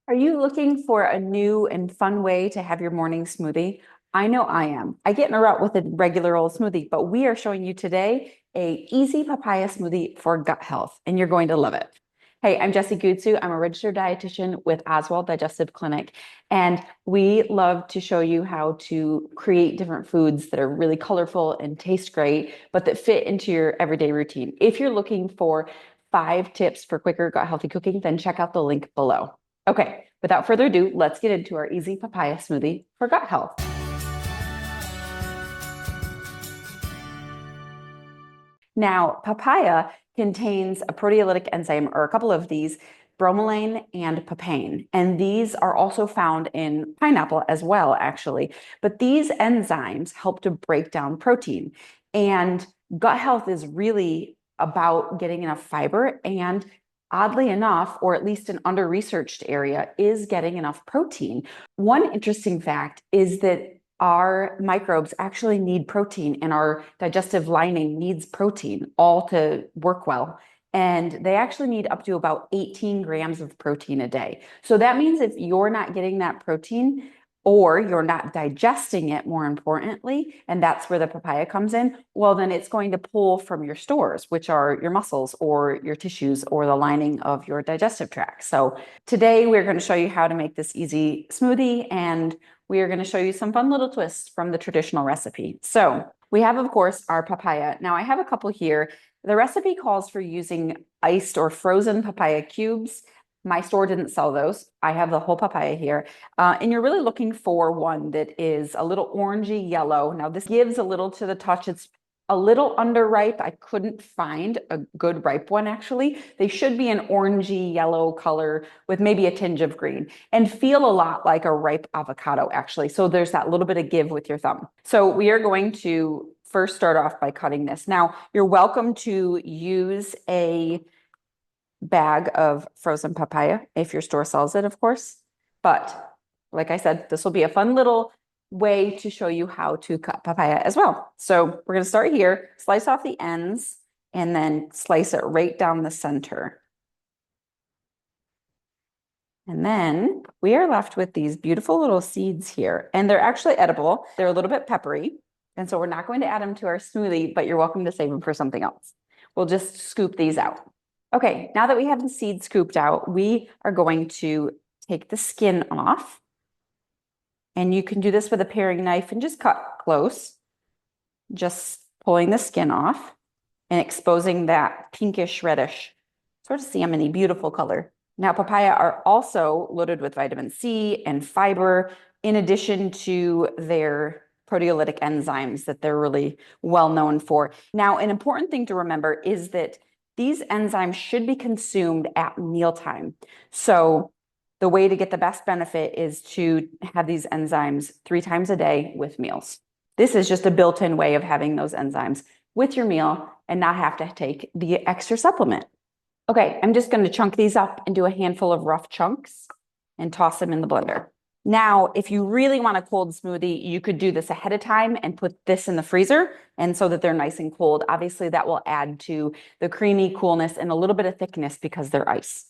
Are you looking for a new and fun way to have your morning smoothie? I know I am. I get in a rut with a regular old smoothie, but we are showing you today a easy papaya smoothie for gut health, and you're going to love it. Hey, I'm Jessie Gutsu. I'm a registered dietitian with Oswald Digestive Clinic, and we love to show you how to create different foods that are really colorful and taste great, but that fit into your everyday routine. If you're looking for 5 tips for quicker gut healthy cooking, then check out the link below. Okay, without further ado, let's get into our easy papaya smoothie for gut health. Now, papaya contains a proteolytic enzyme, or a couple of these, bromelain and papain. And these are also found in pineapple as well, actually. But these enzymes help to break down protein. And gut health is really about getting enough fiber, and oddly enough, or at least an under-researched area, is getting enough protein. One interesting fact is that our microbes actually need protein, and our digestive lining needs protein all to work well. And they actually need up to about 18 grams of protein a day. So that means if you're not getting that protein, or you're not digesting it, more importantly, and that's where the papaya comes in, well, then it's going to pull from your stores, which are your muscles or your tissues or the lining of your digestive tract. So today we're going to show you how to make this easy smoothie, and we are going to show you some fun little twists from the traditional recipe. So we have, of course, our papaya. Now I have a couple here. The recipe calls for using iced or frozen papaya cubes. My store didn't sell those. I have the whole papaya here. And you're really looking for one that is a little orangey yellow. Now this gives a little to the touch. It's a little underripe. I couldn't find a good ripe one, actually. They should be an orangey yellow color with maybe a tinge of green, and feel a lot like a ripe avocado, actually. So there's that little bit of give with your thumb. So we are going to first start off by cutting this. Now, you're welcome to use a bag of frozen papaya if your store sells it, of course. But like I said, this will be a fun little way to show you how to cut papaya as well. So we're going to start here, slice off the ends, and then slice it right down the center. And then we are left with these beautiful little seeds here, and they're actually edible. They're a little bit peppery, and so we're not going to add them to our smoothie, but you're welcome to save them for something else. We'll just scoop these out. Okay, now that we have the seeds scooped out, we are going to take the skin off. And you can do this with a paring knife and just cut close, just pulling the skin off and exposing that pinkish reddish, sort of salmon-y, beautiful color. Now, papaya are also loaded with vitamin C and fiber, in addition to their proteolytic enzymes that they're really well known for. Now, an important thing to remember is that these enzymes should be consumed at mealtime. So the way to get the best benefit is to have these enzymes 3 times a day with meals. This is just a built-in way of having those enzymes with your meal and not have to take the extra supplement. Okay, I'm just going to chunk these up and do a handful of rough chunks and toss them in the blender. Now, if you really want a cold smoothie, you could do this ahead of time and put this in the freezer, and so that they're nice and cold. Obviously, that will add to the creamy coolness and a little bit of thickness because they're ice.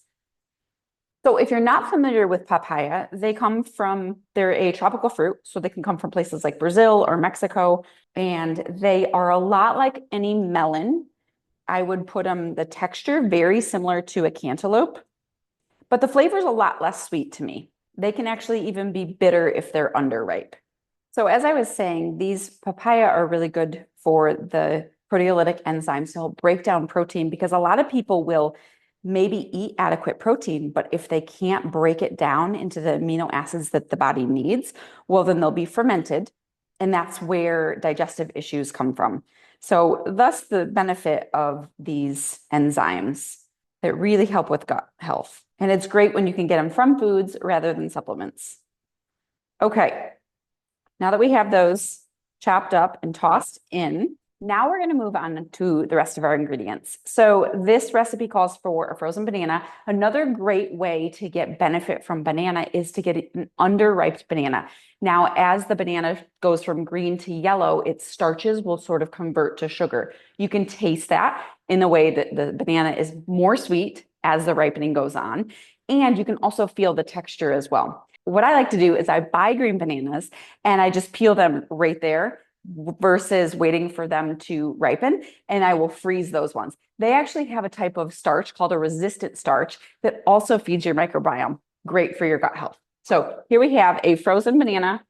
So if you're not familiar with papaya, they're a tropical fruit, so they can come from places like Brazil or Mexico, and they are a lot like any melon. I would put the texture very similar to a cantaloupe, but the flavor is a lot less sweet to me. They can actually even be bitter if they're underripe. So as I was saying, these papaya are really good for the proteolytic enzymes to help break down protein, because a lot of people will maybe eat adequate protein, but if they can't break it down into the amino acids that the body needs, well, then they'll be fermented. And that's where digestive issues come from. So thus the benefit of these enzymes that really help with gut health. And it's great when you can get them from foods rather than supplements. Okay, now that we have those chopped up and tossed in, now we're going to move on to the rest of our ingredients. So this recipe calls for a frozen banana. Another great way to get benefit from banana is to get an underripe banana. Now, as the banana goes from green to yellow, its starches will sort of convert to sugar. You can taste that in the way that the banana is more sweet as the ripening goes on. and you can also feel the texture as well. What I like to do is I buy green bananas and I just peel them right there versus waiting for them to ripen, and I will freeze those ones. They actually have a type of starch called a resistant starch that also feeds your microbiome. Great for your gut health. So here we have a frozen banana.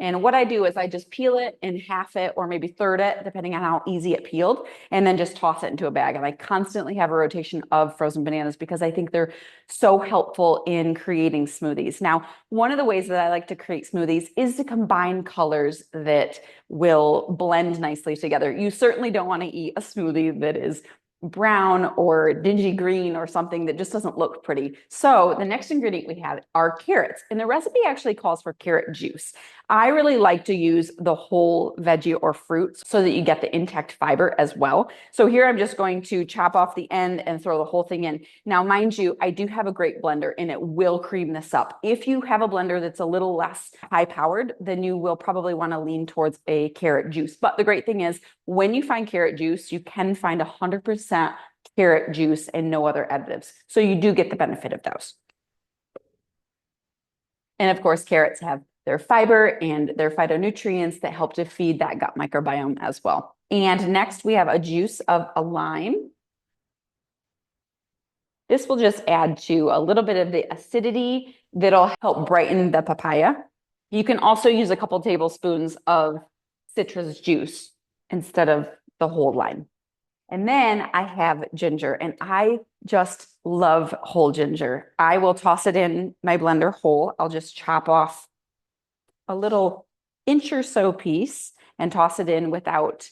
And what I do is I just peel it and half it or maybe third it, depending on how easy it peeled, and then just toss it into a bag. And I constantly have a rotation of frozen bananas because I think they're so helpful in creating smoothies. Now, one of the ways that I like to create smoothies is to combine colors that will blend nicely together. You certainly don't want to eat a smoothie that is brown or dingy green or something that just doesn't look pretty. So the next ingredient we have are carrots, and the recipe actually calls for carrot juice. I really like to use the whole veggie or fruit so that you get the intact fiber as well. So here I'm just going to chop off the end and throw the whole thing in. Now, mind you, I do have a great blender and it will cream this up. If you have a blender that's a little less high powered, then you will probably want to lean towards a carrot juice. But the great thing is when you find carrot juice, you can find 100% carrot juice and no other additives. So you do get the benefit of those. And of course, carrots have their fiber and their phytonutrients that help to feed that gut microbiome as well. And next we have a juice of a lime. This will just add to a little bit of the acidity that'll help brighten the papaya. You can also use a couple tablespoons of citrus juice instead of the whole lime. And then I have ginger, and I just love whole ginger. I will toss it in my blender whole. I'll just chop off a little inch or so piece and toss it in without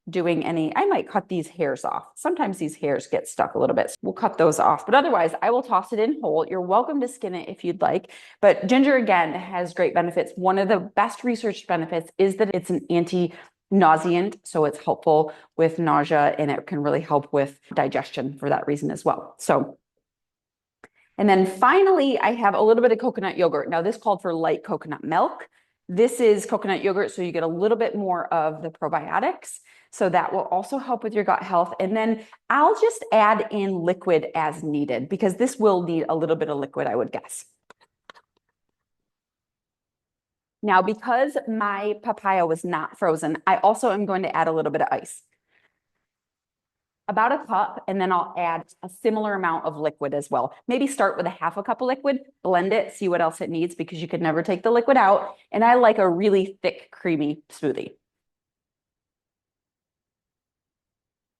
doing any, I might cut these hairs off. Sometimes these hairs get stuck a little bit. So we'll cut those off, but otherwise I will toss it in whole. You're welcome to skin it if you'd like, but ginger again has great benefits. One of the best researched benefits is that it's an anti-nauseant, so it's helpful with nausea and it can really help with digestion for that reason as well. So, and then finally I have a little bit of coconut yogurt. Now this called for light coconut milk. This is coconut yogurt, so you get a little bit more of the probiotics. So that will also help with your gut health. And then I'll just add in liquid as needed because this will need a little bit of liquid, I would guess. Now, because my papaya was not frozen, I also am going to add a little bit of ice. About a cup, and then I'll add a similar amount of liquid as well. Maybe start with a half a cup of liquid, blend it, see what else it needs because you could never take the liquid out. And I like a really thick, creamy smoothie.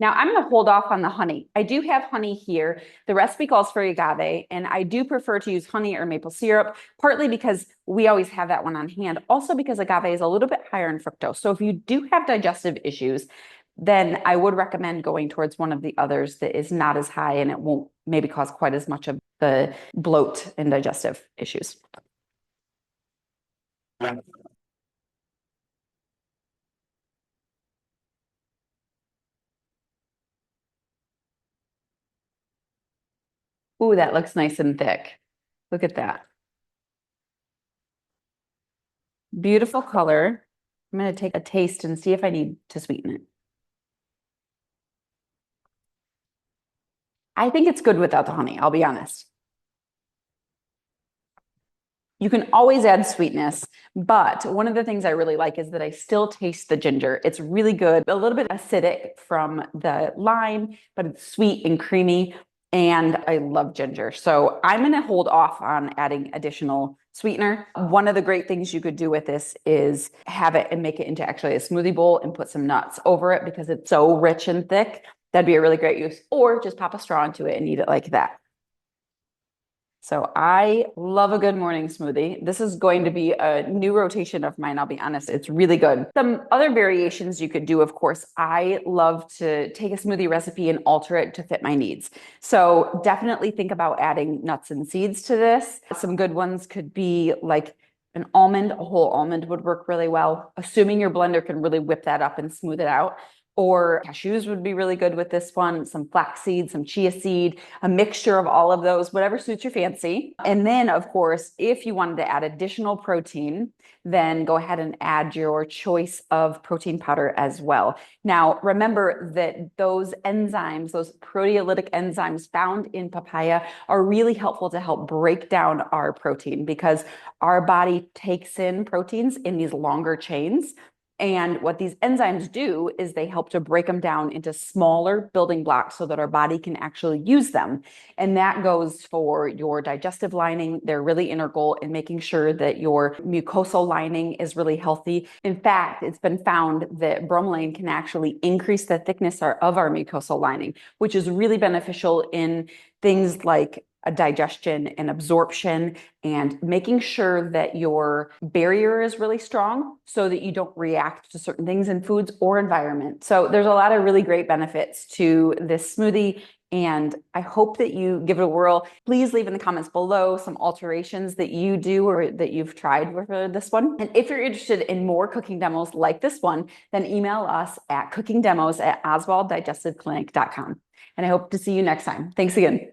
Now I'm going to hold off on the honey. I do have honey here. The recipe calls for agave, and I do prefer to use honey or maple syrup, partly because we always have that one on hand. Also because agave is a little bit higher in fructose. So if you do have digestive issues, then I would recommend going towards one of the others that is not as high and it won't maybe cause quite as much of the bloat and digestive issues. Ooh, that looks nice and thick. Look at that. Beautiful color. I'm going to take a taste and see if I need to sweeten it. I think it's good without the honey, I'll be honest. You can always add sweetness, but one of the things I really like is that I still taste the ginger. It's really good, a little bit acidic from the lime, but it's sweet and creamy, and I love ginger. So I'm going to hold off on adding additional sweetener. One of the great things you could do with this is have it and make it into actually a smoothie bowl and put some nuts over it because it's so rich and thick. That'd be a really great use, or just pop a straw into it and eat it like that. So I love a good morning smoothie. This is going to be a new rotation of mine, I'll be honest. It's really good. Some other variations you could do, of course, I love to take a smoothie recipe and alter it to fit my needs. So definitely think about adding nuts and seeds to this. Some good ones could be like an almond, a whole almond would work really well, assuming your blender can really whip that up and smooth it out. or cashews would be really good with this one, some flaxseed, some chia seed, a mixture of all of those, whatever suits your fancy. And then, of course, if you wanted to add additional protein, then go ahead and add your choice of protein powder as well. Now, remember that those enzymes, those proteolytic enzymes found in papaya are really helpful to help break down our protein because our body takes in proteins in these longer chains. And what these enzymes do is they help to break them down into smaller building blocks so that our body can actually use them. And that goes for your digestive lining. They're really integral in making sure that your mucosal lining is really healthy. In fact, it's been found that bromelain can actually increase the thickness of our mucosal lining, which is really beneficial in things like digestion and absorption and making sure that your barrier is really strong so that you don't react to certain things in foods or environment. So there's a lot of really great benefits to this smoothie. And I hope that you give it a whirl. Please leave in the comments below some alterations that you do or that you've tried with this one. And if you're interested in more cooking demos like this one, then email us at cookingdemos@oswalddigestiveclinic.com. And I hope to see you next time. Thanks again.